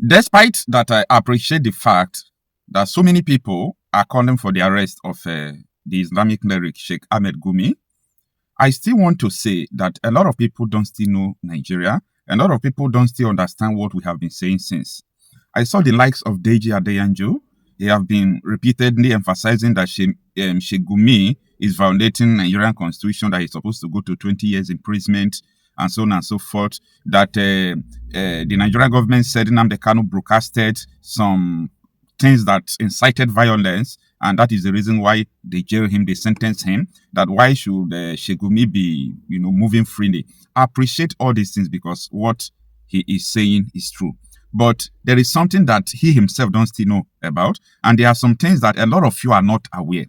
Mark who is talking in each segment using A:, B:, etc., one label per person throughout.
A: Despite that, I appreciate the fact that so many people are calling for the arrest of the Islamic cleric Sheikh Ahmed Gumi. I still want to say that a lot of people don't still know Nigeria. A lot of people don't still understand what we have been saying since. I saw the likes of Deji Adeyanju. They have been repeatedly emphasizing that Sheikh Gumi is violating Nigerian constitution, that he's supposed to go to 20 years imprisonment, and so on and so forth. That the Nigerian government said Nnamdi Kanu broadcasted some things that incited violence, and that is the reason why they jail him, they sentence him. That why should Sheikh Gumi be, moving freely? I appreciate all these things because what he is saying is true. But there is something that he himself don't still know about, and there are some things that a lot of you are not aware.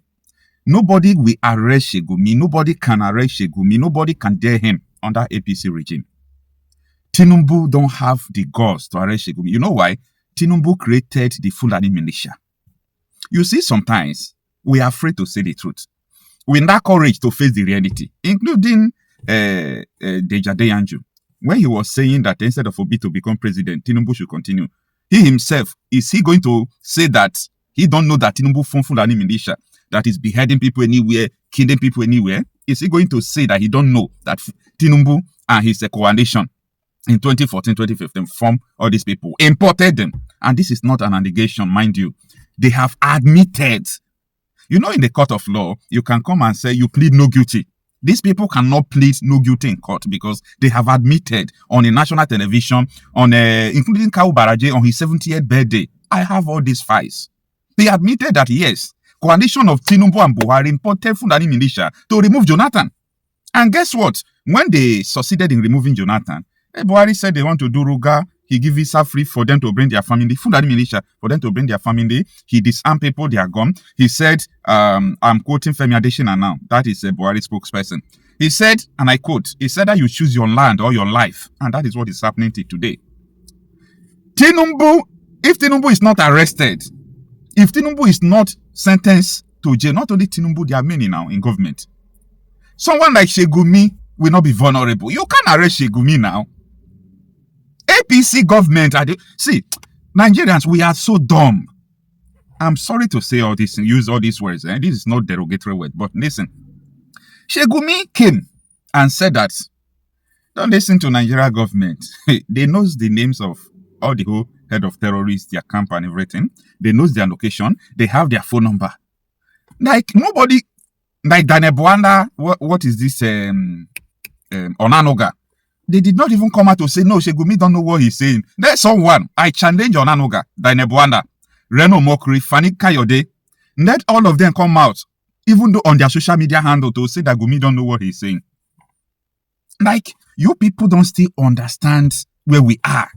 A: Nobody will arrest Sheikh Gumi. Nobody can arrest Sheikh Gumi. Nobody can dare him under APC regime. Tinubu don't have the guts to arrest Sheikh Gumi. You know why? Tinubu created the Fulani militia. You see, sometimes we are afraid to say the truth. We lack courage to face the reality, including Deji Adeyanju. When he was saying that instead of Obi to become president, Tinubu should continue. He himself, is he going to say that he don't know that Tinubu formed Fulani militia, that is beheading people anywhere, killing people anywhere? Is he going to say that he don't know that Tinubu and his coalition in 2014, 2015 formed all these people, imported them? And this is not an allegation, mind you. They have admitted. In the court of law, you can come and say you plead no guilty. These people cannot plead no guilty in court because they have admitted on a national television, including Kawu Baraje on his 70th birthday. I have all these files. They admitted that, yes, coalition of Tinubu and Buhari imported Fulani militia to remove Jonathan. And guess what? When they succeeded in removing Jonathan, Buhari said they want to do Ruga. He gave visa free for them to bring their family, Fulani militia, for them to bring their family. He disarmed people, they are gone. He said, I'm quoting Femi Adesina now. That is a Buhari spokesperson. He said, and I quote, he said that you choose your land or your life. And that is what is happening to today. If Tinubu is not arrested, if Tinubu is not sentenced to jail, not only Tinubu, there are many now in government. Someone like Sheikh Gumi will not be vulnerable. You can't arrest Sheikh Gumi now. APC government, see, Nigerians, we are so dumb. I'm sorry to say all this and use all these words. And this is not derogatory word, but listen. Sheikh Gumi came and said that, don't listen to Nigeria government. They knows the names of all the whole head of terrorists, their camp and everything. They knows their location. They have their phone number. Like nobody, like Daniel Bwanda, what is this, Onanoga? They did not even come out to say, no, Sheikh Gumi don't know what he's saying. There's someone, I challenge Onanoga, Daniel Bwanda, Reno Mokri, Fani Kayode. Let all of them come out, even though on their social media handle, to say that Gumi don't know what he's saying. Like, you people don't still understand where we are.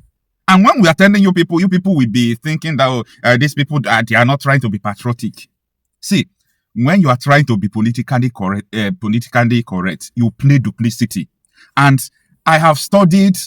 A: And when we are telling you people will be thinking that these people, they are not trying to be patriotic. See, when you are trying to be politically correct, you play duplicity. And I have studied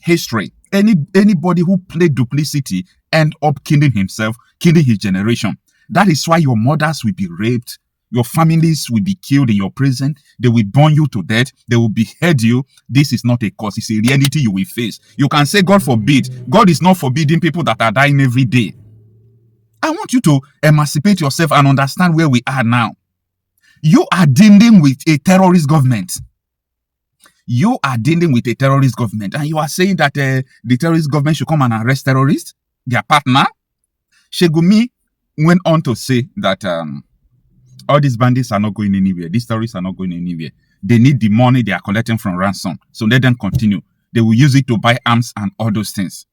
A: history. Anybody who played duplicity end up killing himself, killing his generation. That is why your mothers will be raped. Your families will be killed in your prison. They will burn you to death. They will behead you. This is not a cause. It's a reality you will face. You can say, God forbid. God is not forbidding people that are dying every day. I want you to emancipate yourself and understand where we are now. You are dealing with a terrorist government. You are dealing with a terrorist government, and you are saying that the terrorist government should come and arrest terrorists, their partner. Sheikh Gumi went on to say that all these bandits are not going anywhere. These terrorists are not going anywhere. They need the money they are collecting from ransom. So let them continue. They will use it to buy arms and all those things.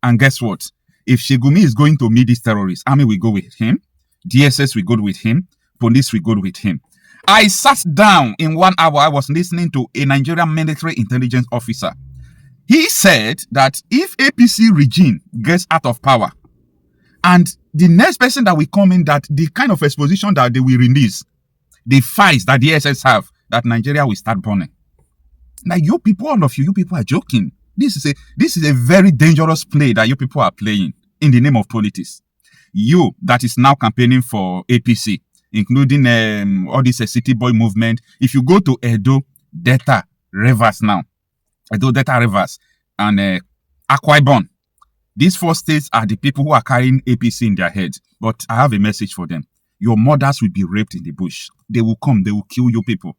A: And guess what? If Sheikh Gumi is going to meet these terrorists, army will go with him. DSS will go with him. Police will go with him. I sat down in 1 hour. I was listening to a Nigerian military intelligence officer. He said that if APC regime gets out of power, and the next person that will come in, that the kind of exposition that they will release, the fights that the SS have, that Nigeria will start burning. Like you people, all of you people are joking. This is a very dangerous play that you people are playing in the name of politics. You that is now campaigning for APC, including all this city boy movement. If you go to Edo, Delta, Rivers now, Edo, Delta, Rivers, and Akwa Ibom, These 4 states are the people who are carrying APC in their heads. But I have a message for them. Your mothers will be raped in the bush. They will come. They will kill you people.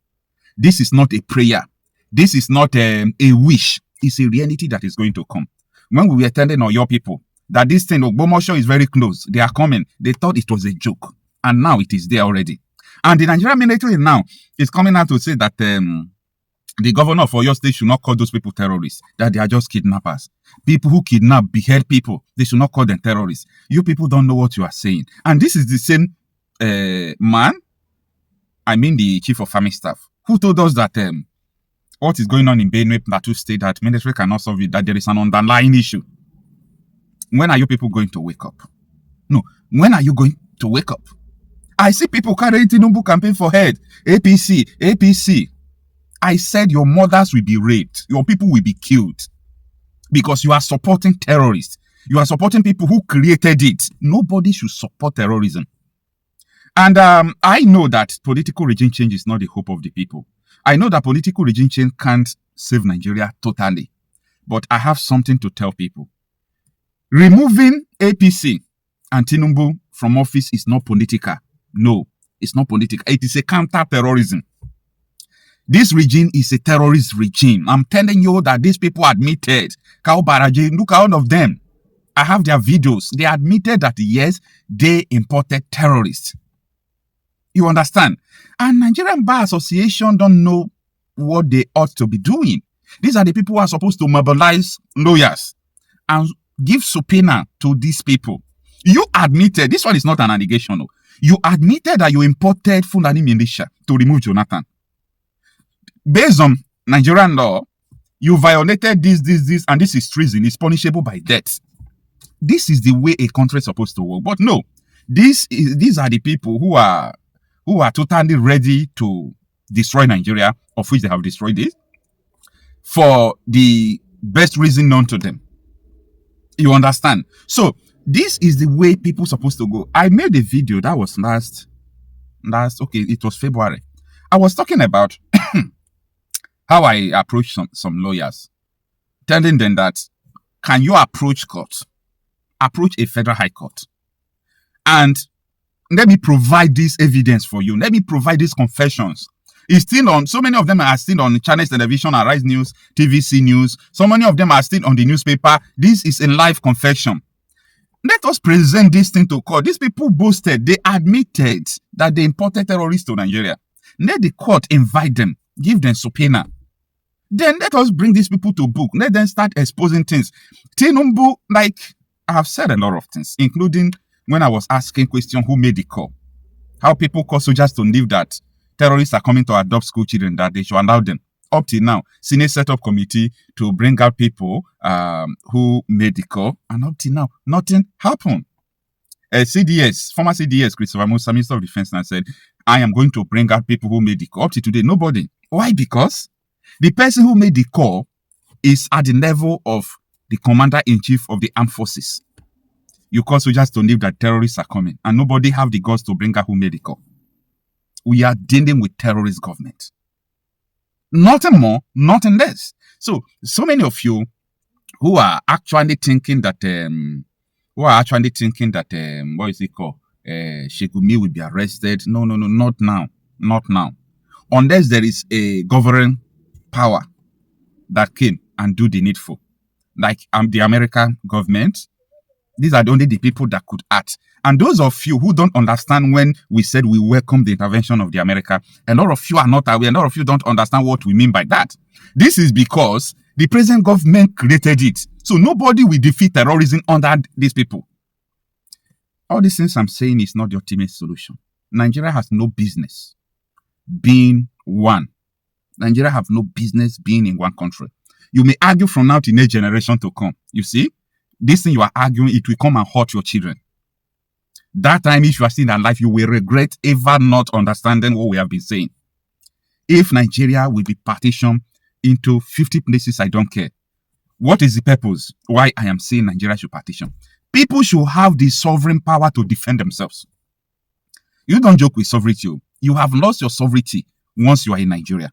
A: This is not a prayer. This is not a wish. It's a reality that is going to come. When we were telling your people that this thing, Ogbomosho, is very close, they are coming. They thought it was a joke. And now it is there already. And the Nigerian military now is coming out to say that the governor of Oyo State should not call those people terrorists, that they are just kidnappers. People who kidnap, behead people, they should not call them terrorists. You people don't know what you are saying. And this is the same man, I mean the chief of army staff, who told us that what is going on in Benue Plateau State, that military cannot solve it, that there is an underlying issue. When are you people going to wake up? No, when are you going to wake up? I see people carrying Tinubu campaign for head. APC, APC. I said your mothers will be raped. Your people will be killed. Because you are supporting terrorists. You are supporting people who created it. Nobody should support terrorism. And I know that political regime change is not the hope of the people. I know that political regime change can't save Nigeria totally. But I have something to tell people. Removing APC and Tinubu from office is not political. No, it's not political. It is a counter-terrorism. This regime is a terrorist regime. I'm telling you that these people admitted. Kao Baraje, look at all of them. I have their videos. They admitted that, yes, they imported terrorists. You understand? And Nigerian Bar Association don't know what they ought to be doing. These are the people who are supposed to mobilize lawyers and give subpoena to these people. You admitted, this one is not an allegation. No. You admitted that you imported Fulani militia to remove Jonathan. Based on Nigerian law, you violated this, and this is treason. It's punishable by death. This is the way a country is supposed to work. But no, these are the people who are totally ready to destroy Nigeria, of which they have destroyed it, for the best reason known to them. You understand? So this is the way people are supposed to go. I made a video that was it was February. I was talking about how I approach some lawyers, telling them that, can you approach court, approach a federal high court, and let me provide this evidence for you. Let me provide these confessions. It's still on, so many of them are still on Channels Television, Arise News, TVC News. So many of them are still on the newspaper. This is a live confession. Let us present this thing to court. These people boasted, they admitted that they imported terrorists to Nigeria. Let the court invite them, give them subpoena. Then let us bring these people to book. Let them start exposing things. Tinubu, like, I have said a lot of things, including when I was asking question who made the call. How people call soldiers to leave that terrorists are coming to adopt school children, that they should allow them. Up till now, Senate set up committee to bring out people who made the call, and up till now, nothing happened. CDS, former CDS, Christopher Musa, Minister of Defense, now said, I am going to bring out people who made the call. Up to today, nobody. Why? Because the person who made the call is at the level of the commander-in-chief of the armed forces. You call soldiers to leave that terrorists are coming, and nobody have the guts to bring out who made the call. We are dealing with terrorist government. Nothing more, nothing less. So many of you who are actually thinking that, what is it called? Gumi will be arrested. No, not now. Not now. Unless there is a governing power that came and do the needful. Like the American government. These are only the people that could act. And those of you who don't understand when we said we welcome the intervention of the America, a lot of you are not aware, a lot of you don't understand what we mean by that. This is because the present government created it. So nobody will defeat terrorism under these people. All these things I'm saying is not the ultimate solution. Nigeria has no business being one. Nigeria have no business being in one country. You may argue from now to next generation to come. You see? This thing you are arguing, it will come and hurt your children. That time, if you are still alive, you will regret ever not understanding what we have been saying. If Nigeria will be partitioned into 50 places, I don't care. What is the purpose? Why I am saying Nigeria should partition? People should have the sovereign power to defend themselves. You don't joke with sovereignty. You have lost your sovereignty once you are in Nigeria.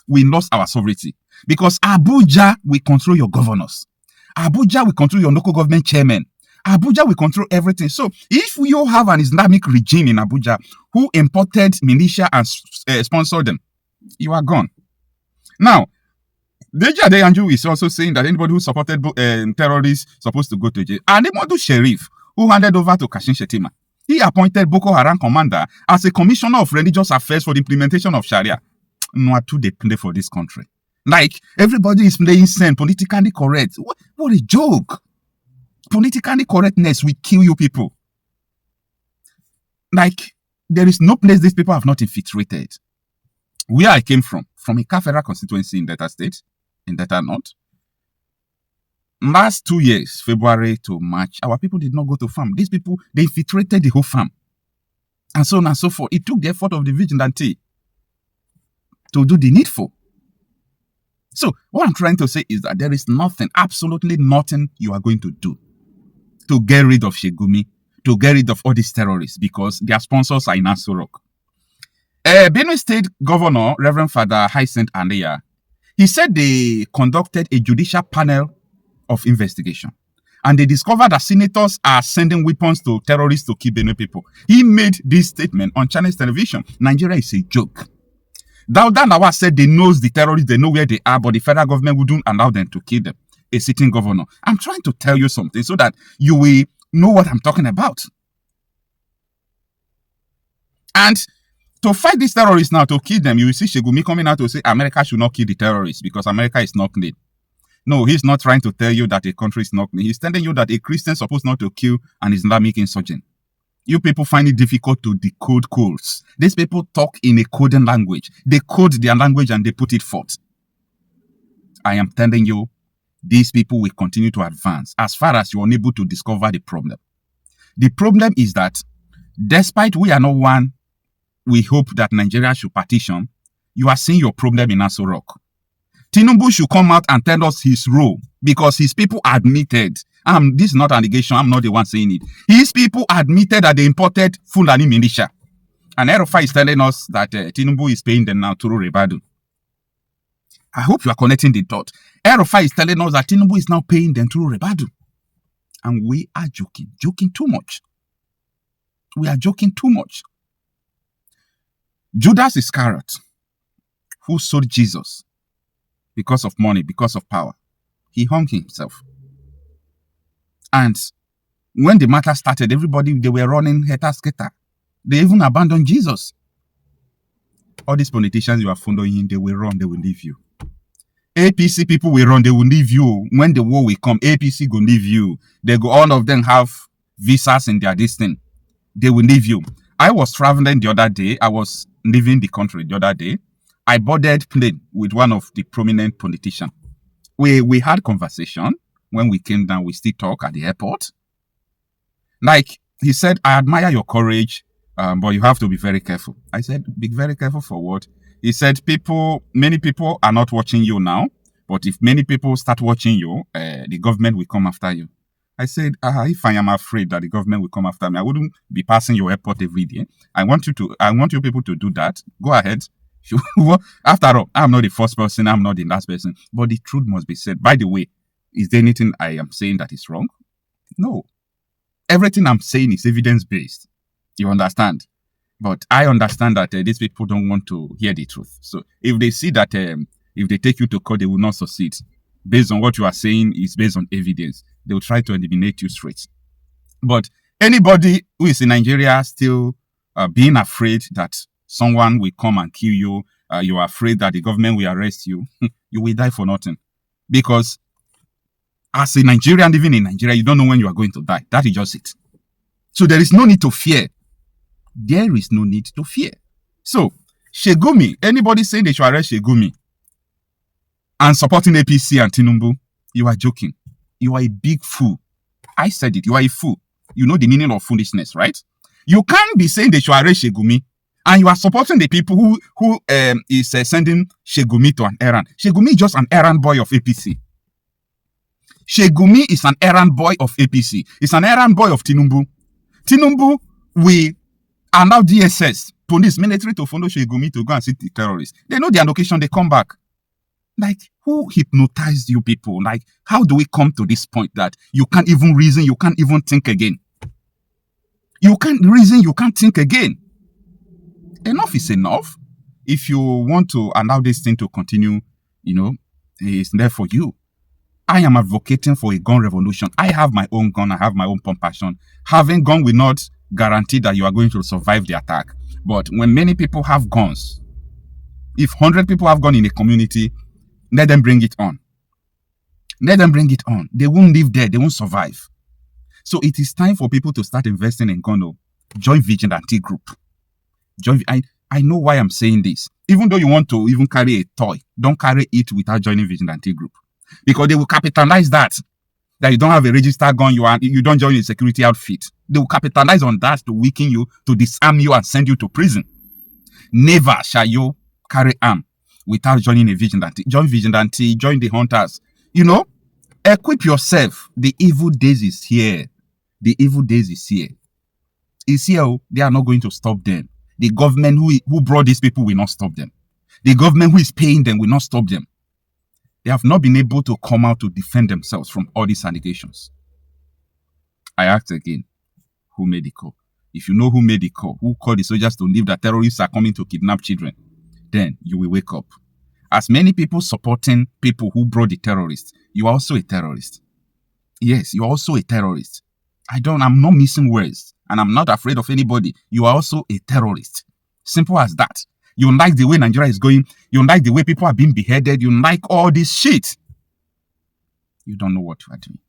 A: We lost our sovereignty because Abuja will control your governors. Abuja will control your local government chairman. Abuja will control everything. So if you have an Islamic regime in Abuja who imported militia and sponsored them, you are gone. Now, Deji Adeyanju is also saying that anybody who supported terrorists supposed to go to jail. And Modu Sheriff, who handed over to Kashim Shettima, he appointed Boko Haram commander as a commissioner of religious affairs for the implementation of Sharia. Nwatu they play for this country. Like, everybody is playing sane, politically correct. What a joke. Politically correctness will kill you people. Like, there is no place these people have not infiltrated. Where I came from a Kafera constituency in Delta State, in Delta North. Last 2 years, February to March, our people did not go to farm. These people, they infiltrated the whole farm. And so on and so forth. It took the effort of the vigilante to do the needful. So, what I'm trying to say is that there is nothing, absolutely nothing you are going to do to get rid of Gumi, to get rid of all these terrorists, because their sponsors are in Aso Rock. Benue State Governor, Reverend Father Hyacinth Aneya, he said they conducted a judicial panel of investigation. And they discovered that senators are sending weapons to terrorists to kill Benue people. He made this statement on Chinese television. Nigeria is a joke. Dauda Lawal said they know the terrorists, they know where they are, but the federal government wouldn't allow them to kill them. A sitting governor. I'm trying to tell you something so that you will know what I'm talking about. And to fight these terrorists now, to kill them, you will see Gumi coming out to say America should not kill the terrorists because America is not clean. No, he's not trying to tell you that a country is not clean. He's telling you that a Christian is supposed not to kill an Islamic insurgent. You people find it difficult to decode codes. These people talk in a coding language. They code their language and they put it forth. I am telling you, these people will continue to advance as far as you're unable to discover the problem. The problem is that despite we are not one, we hope that Nigeria should partition, you are seeing your problem in Aso Rock. Tinubu should come out and tell us his role because his people admitted, this is not an allegation, I'm not the one saying it. His people admitted that they imported Fulani militia. And Erufai is telling us that Tinubu is paying them now through Rebadu. I hope you are connecting the dot. Erufai is telling us that Tinubu is now paying them through Rebadu. And we are joking too much. We are joking too much. Judas Iscariot, who sold Jesus because of money, because of power, he hung himself. And when the matter started, everybody, they were running heta-sketa. They even abandoned Jesus. All these politicians you are following, they will run, they will leave you. APC people will run, they will leave you. When the war will come, APC will leave you. They go, all of them have visas in their distance. They will leave you. I was traveling the other day. I was leaving the country the other day. I boarded plane with one of the prominent politicians. We had conversation. When we came down, we still talk at the airport. Like, he said, I admire your courage, but you have to be very careful. I said, be very careful for what? He said, many people are not watching you now, but if many people start watching you, the government will come after you. I said, if I am afraid that the government will come after me, I wouldn't be passing your airport every day. I want you people to do that. Go ahead. After all, I'm not the first person. I'm not the last person. But the truth must be said. By the way, is there anything I am saying that is wrong? No. Everything I'm saying is evidence-based. You understand? But I understand that these people don't want to hear the truth. So if they see that if they take you to court, they will not succeed. Based on what you are saying is based on evidence. They will try to eliminate you straight. But anybody who is in Nigeria still being afraid that someone will come and kill you, you are afraid that the government will arrest you, you will die for nothing. Because as a Nigerian living in Nigeria, you don't know when you are going to die. That is just it. So there is no need to fear. There is no need to fear. So, Gumi, anybody saying they should arrest Gumi and supporting APC and Tinubu, you are joking. You are a big fool. I said it. You are a fool. You know the meaning of foolishness, right? You can't be saying they should arrest Gumi and you are supporting the people who is sending Gumi to an errand. Gumi is just an errand boy of APC. Gumi is an errand boy of APC. It's an errand boy of Tinubu. Tinubu will allow DSS, police, military to follow Gumi to go and see the terrorists. They know their location, they come back. Like, Who hypnotized you people? Like, how do we come to this point that you can't even reason, you can't even think again? You can't reason, you can't think again. Enough is enough. If you want to allow this thing to continue, it's there for you. I am advocating for a gun revolution. I have my own gun. I have my own passion. Having gun will not guarantee that you are going to survive the attack. But when many people have guns, if 100 people have gun in a community, let them bring it on. Let them bring it on. They won't live there. They won't survive. So it is time for people to start investing in gun. Join vigilante group. I know why I'm saying this. Even though you want to even carry a toy, don't carry it without joining vigilante group. Because they will capitalize that you don't have a registered gun, you don't join a security outfit. They will capitalize on that to weaken you, to disarm you and send you to prison. Never shall you carry arm without joining a vigilante. Join vigilante, join the hunters. Equip yourself. The evil days is here. The evil days is here. It's here. They are not going to stop them. The government who brought these people will not stop them. The government who is paying them will not stop them. They have not been able to come out to defend themselves from all these allegations. I ask again, who made the call? If you know who made the call, who called the soldiers to leave that terrorists are coming to kidnap children, then you will wake up. As many people supporting people who brought the terrorists, you are also a terrorist. Yes, you are also a terrorist. I'm not missing words, and I'm not afraid of anybody. You are also a terrorist. Simple as that. You like the way Nigeria is going. You like the way people are being beheaded. You like all this shit. You don't know what you are doing.